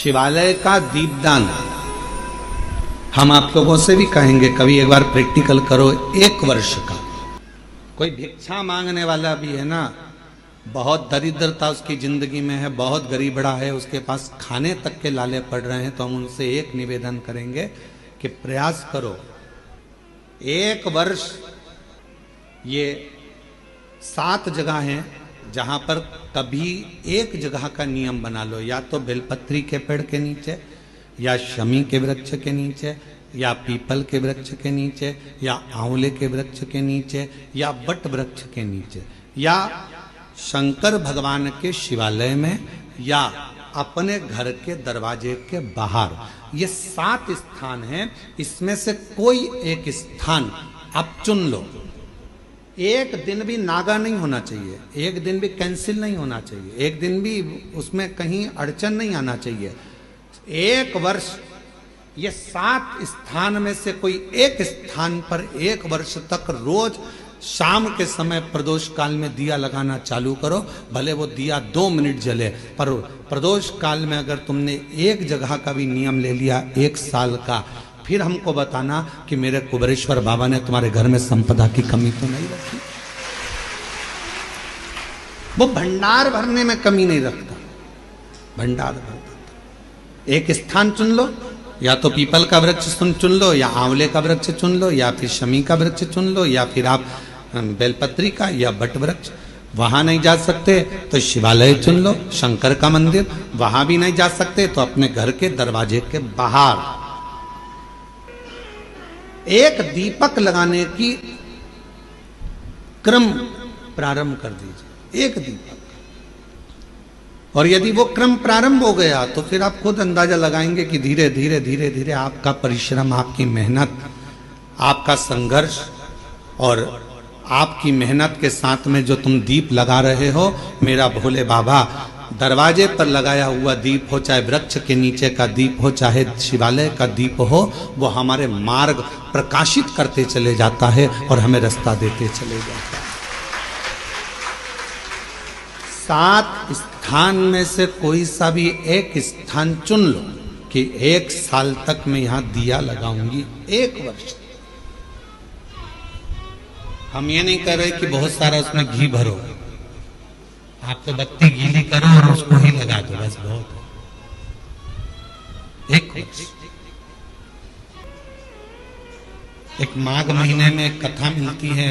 शिवालय का दीपदान हम आप लोगों से भी कहेंगे, कभी एक बार प्रैक्टिकल करो। 1 वर्ष का कोई भिक्षा मांगने वाला भी है ना, बहुत दरिद्रता उसकी जिंदगी में है, बहुत गरीबड़ा है, उसके पास खाने तक के लाले पड़ रहे हैं, तो हम उनसे एक निवेदन करेंगे कि प्रयास करो 1 वर्ष। ये 7 जगह हैं जहां पर कभी एक जगह का नियम बना लो, या तो बेलपत्री के पेड़ के नीचे, या शमी के वृक्ष के नीचे, या पीपल के वृक्ष के नीचे, या आंवले के वृक्ष के नीचे, या बट वृक्ष के नीचे, या शंकर भगवान के शिवालय में, या अपने घर के दरवाजे के बाहर। ये 7 स्थान हैं, इसमें से कोई एक स्थान आप चुन लो। एक दिन भी नागा नहीं होना चाहिए, एक दिन भी कैंसिल नहीं होना चाहिए, एक दिन भी उसमें कहीं अड़चन नहीं आना चाहिए। 1 वर्ष ये 7 स्थान में से कोई एक स्थान पर 1 वर्ष तक रोज शाम के समय प्रदोष काल में दिया लगाना चालू करो। भले वो दिया 2 मिनट जले, पर प्रदोष काल में अगर तुमने एक जगह का भी नियम ले लिया 1 साल का, फिर हमको बताना कि मेरे कुबेरेश्वर बाबा ने तुम्हारे घर में संपदा की कमी तो नहीं रखी। वो भंडार भरने में कमी नहीं रखता, भंडार भरता। एक स्थान चुन लो, या तो पीपल का वृक्ष चुन लो, या आंवले का वृक्ष चुन लो, या फिर शमी का वृक्ष चुन लो, या फिर आप बेलपत्री का या बट वृक्ष। वहां नहीं जा सकते तो शिवालय चुन लो, शंकर का मंदिर। वहां भी नहीं जा सकते तो अपने घर के दरवाजे के बाहर एक दीपक लगाने की क्रम प्रारंभ कर दीजिए, एक दीपक। और यदि वो क्रम प्रारंभ हो गया तो फिर आप खुद अंदाजा लगाएंगे कि धीरे धीरे धीरे धीरे आपका परिश्रम, आपकी मेहनत, आपका संघर्ष और आपकी मेहनत के साथ में जो तुम दीप लगा रहे हो, मेरा भोले बाबा दरवाजे पर लगाया हुआ दीप हो, चाहे वृक्ष के नीचे का दीप हो, चाहे शिवालय का दीप हो, वो हमारे मार्ग प्रकाशित करते चले जाता है और हमें रास्ता देते चले जाता है। 7 स्थान में से कोई सा भी एक स्थान चुन लो कि 1 साल तक मैं यहां दिया लगाऊंगी, 1 वर्ष। हम ये नहीं कह रहे कि बहुत सारा उसमें घी भरो, आप तो बत्ती गीली करो और उसको ही लगा दो, बस बहुत है। 1 वर्ष। एक माघ महीने में एक कथा मिलती है,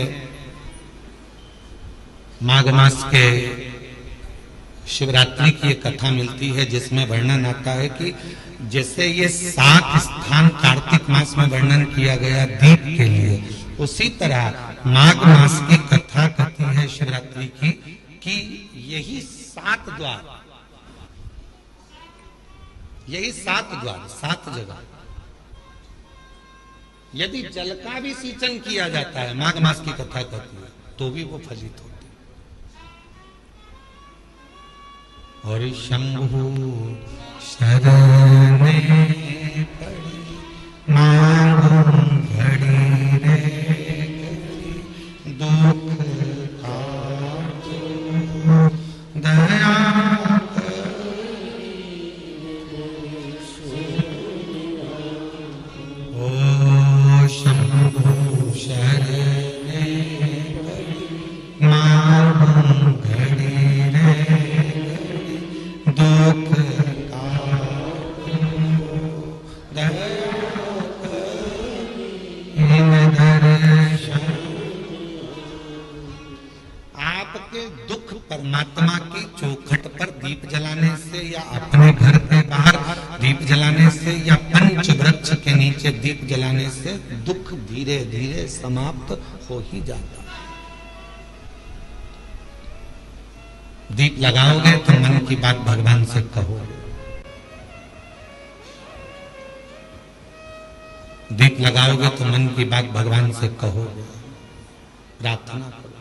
माघ मास के शिवरात्रि की एक कथा मिलती है, जिसमें वर्णन आता है कि जैसे ये 7 स्थान कार्तिक मास में वर्णन किया गया दीप के लिए, उसी तरह माघ मास की कथा कहती है शिवरात्रि की कि यही 7 द्वार, यही 7 द्वार, 7 जगह, यदि जल का भी सिंचन किया जाता है, माघ मास की कथा कहती है, तो भी वो फलित होती। और शंभु शरण पड़ी मांगो घड़ी रे दुख दया ओ शंभु शरण मांगो घड़ी रे दुख आपके दुख परमात्मा की चौखट पर दीप जलाने से, या अपने घर के बाहर दीप जलाने से, या पंच वृक्ष के नीचे दीप जलाने से दुख धीरे धीरे समाप्त हो ही जाता है। दीप लगाओगे तो मन की बात भगवान से कहो, दीप लगाओगे तो मन की बात भगवान से कहो, प्रार्थना करो।